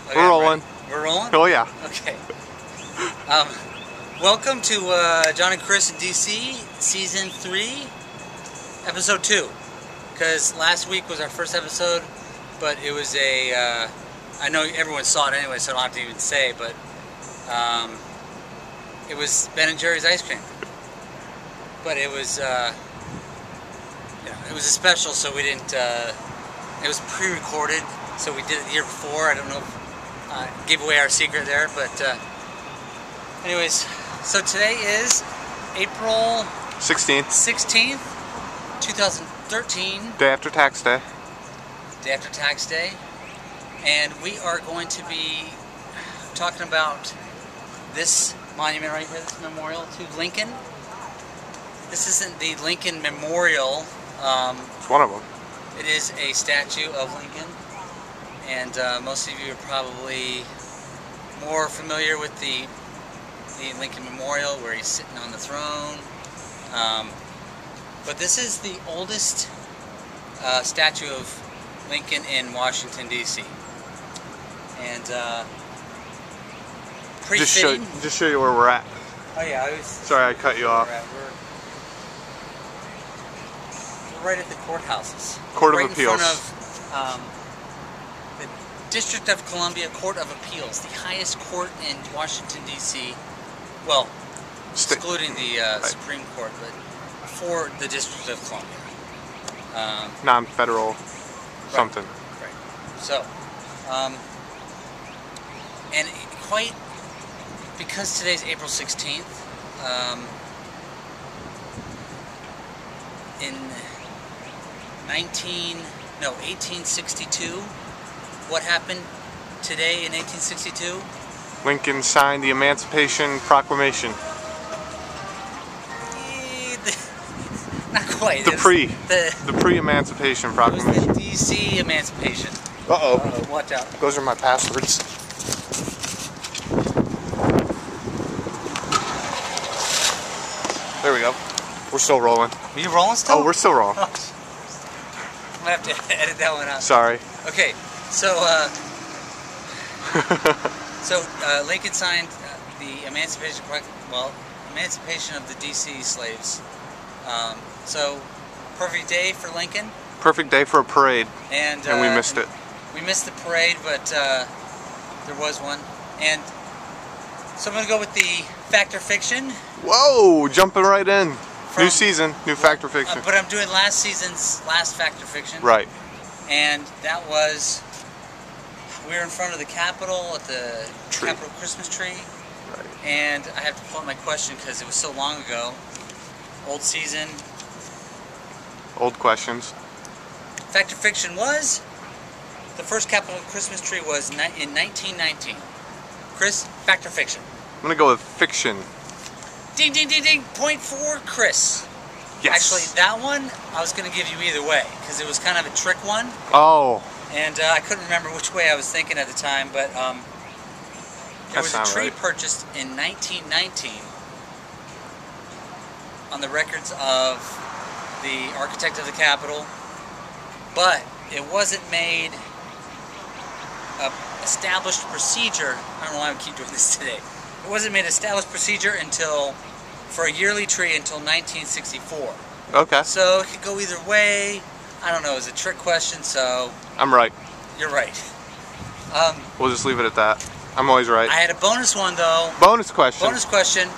Okay, We're rolling. We're rolling? Oh yeah. Okay. Welcome to John and Chris in D.C. Season 3, Episode 2. Because last week was our first episode, but it was a, I know everyone saw it anyway, so I don't have to even say, but it was Ben & Jerry's ice cream. But it was, it was a special, so we didn't, it was pre-recorded, so we did it the year before. I don't know if gave away our secret there, but anyways, so today is April 16th, 2013. Day after tax day. Day after tax day. And we are going to be talking about this monument right here, this memorial to Lincoln. This isn't the Lincoln Memorial. It's one of them. It is a statue of Lincoln. And most of you are probably more familiar with the Lincoln Memorial, where he's sitting on the throne. But this is the oldest statue of Lincoln in Washington, D.C. And pretty fitting. Just show you where we're at. Oh yeah, Sorry, I cut you off. We're right at the courthouses. Court of right Appeals. In front of the District of Columbia Court of Appeals, the highest court in Washington, D.C. Well, excluding the Supreme Court, but for the District of Columbia. Non-federal something. Right. So, and quite, because today's April 16th, in 1862, what happened today in 1862? Lincoln signed the Emancipation Proclamation. Not quite. The pre-Emancipation Proclamation. It was the D.C. Emancipation. Uh-oh. Watch out. Those are my passwords. There we go. We're still rolling. Are you rolling still? Oh, we're still rolling. I'm gonna have to edit that one out. Sorry. Okay, so Lincoln signed the Emancipation of the D.C. slaves. So perfect day for Lincoln. Perfect day for a parade. And we missed it. We missed the parade, but there was one. And so I'm gonna go with the fact or fiction. Whoa! Jumping right in. New season, new fact or fiction. But I'm doing last season's last fact or fiction. Right. And that was, we were in front of the Capitol at the Capitol Christmas tree. Right. And I have to pull up my question because it was so long ago. Old season. Old questions. Fact or fiction was, the first Capitol Christmas tree was in 1919. Chris, fact or fiction? I'm going to go with fiction. Ding, ding, ding, ding. Point for Chris. Yes. Actually, that one I was going to give you either way because it was kind of a trick one. Oh. And I couldn't remember which way I was thinking at the time, but there was a tree purchased in 1919 on the records of the architect of the Capitol, but it wasn't made a established procedure. I don't know why I keep doing this today. It wasn't made established procedure until, for a yearly tree, until 1964. Okay. So it could go either way. I don't know. It was a trick question, so... I'm right. You're right. We'll just leave it at that. I'm always right. I had a bonus one, though. Bonus question. Bonus question.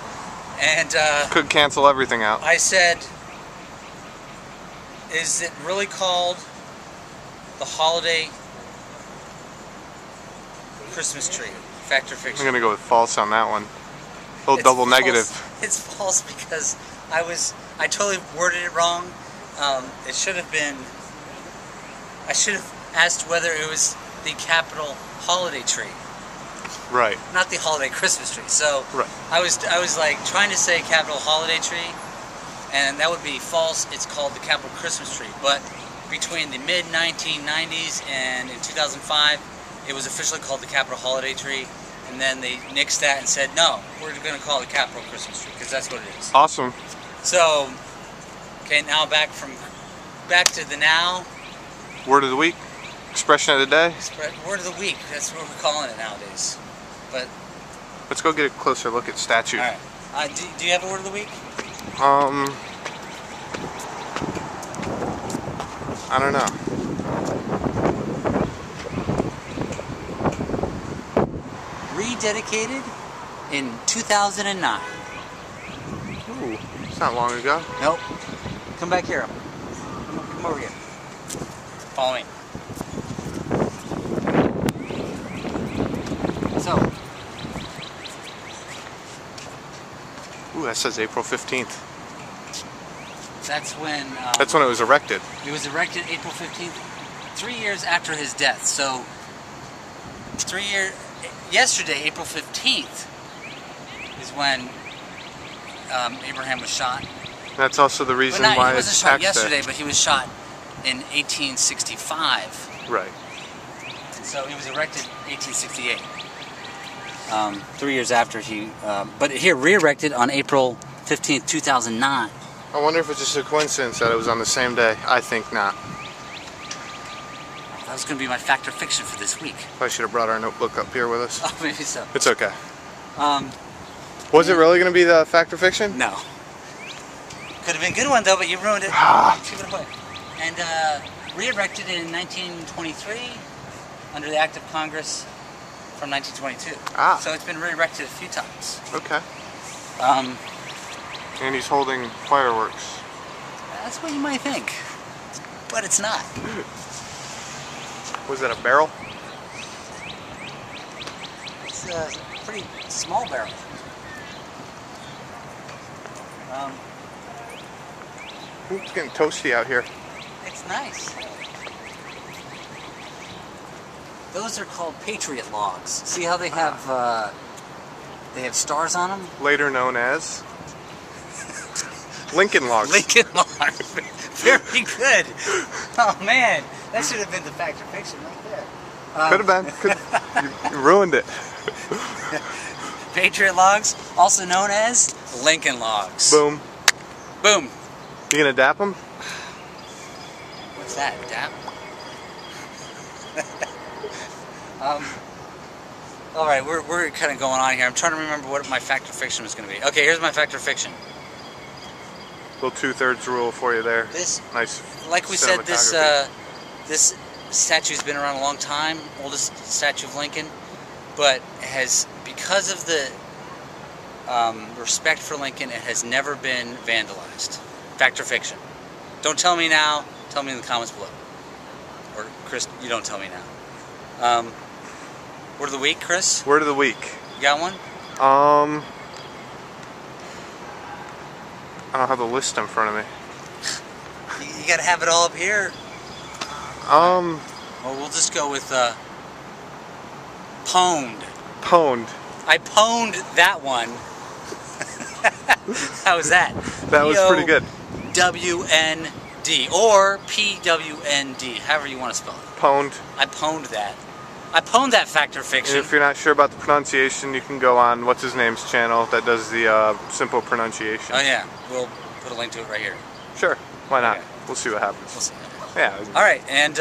And could cancel everything out. I said, is it really called the holiday Christmas tree? Fact or fiction? I'm going to go with false on that one. A little double negative. It's false because I totally worded it wrong. It should have been, I should have asked whether it was the Capitol holiday tree. Right. Not the holiday Christmas tree. So right. I was like trying to say Capitol holiday tree, and that would be false. It's called the Capitol Christmas tree. But between the mid 1990s and in 2005, it was officially called the Capitol holiday tree. And then they nixed that and said, no, we're going to call it the Capitol Christmas tree because that's what it is. Awesome. So, okay, now back to the now. Word of the week. Expression of the day? Word of the week. That's what we're calling it nowadays. But let's go get a closer look at statue. all right. Do you have a word of the week? I don't know. Rededicated in 2009. Ooh, it's not long ago. Nope. Come back here. Come over here. Follow me. So. Ooh, that says April 15th. That's when... that's when it was erected. It was erected April 15th, 3 years after his death. So, yesterday, April 15th, is when Abraham was shot. That's also the reason why he wasn't it's shot tax yesterday, day. but he was shot in 1865. Right. So he was erected 1868. 3 years after he, but here re-erected on April 15th, 2009. I wonder if it's just a coincidence that it was on the same day. I think not. That was going to be my fact or fiction for this week. Probably should have brought our notebook up here with us. Oh, maybe so. It's okay. Was it really going to be the fact or fiction? No. Could have been a good one though, but you ruined it. Keep it away. And re-erected in 1923 under the Act of Congress from 1922. So it's been re-erected a few times. Okay. And he's holding fireworks. That's what you might think, but it's not. Was that a barrel? It's a pretty small barrel. It's getting toasty out here. It's nice. Those are called Patriot logs. See how they have stars on them? Later known as Lincoln logs. Lincoln logs. Very good. Oh man, that should have been the fact or fiction right there. Could have been. You ruined it. Patriot logs, also known as Lincoln logs. Boom. Boom. You gonna dap them? What's that? Dap? All right, we're kind of going on here. I'm trying to remember what my fact or fiction was going to be. Okay, here's my fact or fiction. Little 2/3 rule for you there. This, nice. Like we said, this statue's been around a long time. Oldest statue of Lincoln, but has, because of the respect for Lincoln, it has never been vandalized. Fact or fiction? Don't tell me now. Tell me in the comments below. Or Chris, you don't tell me now. Word of the week, Chris? Word of the week. You got one? I don't have the list in front of me. You gotta have it all up here. Well, we'll just go with pwned. Pwned. I pwned that one. How was that? That was pretty good. W-N-D or P-W-N-D, however you want to spell it. Pwned. I pwned that. I pwned that fact or fiction. And if you're not sure about the pronunciation, you can go on what's his name's channel that does the simple pronunciation. Oh yeah, we'll put a link to it right here. Sure, why not? Okay. We'll see what happens. We'll see. Yeah. All right, and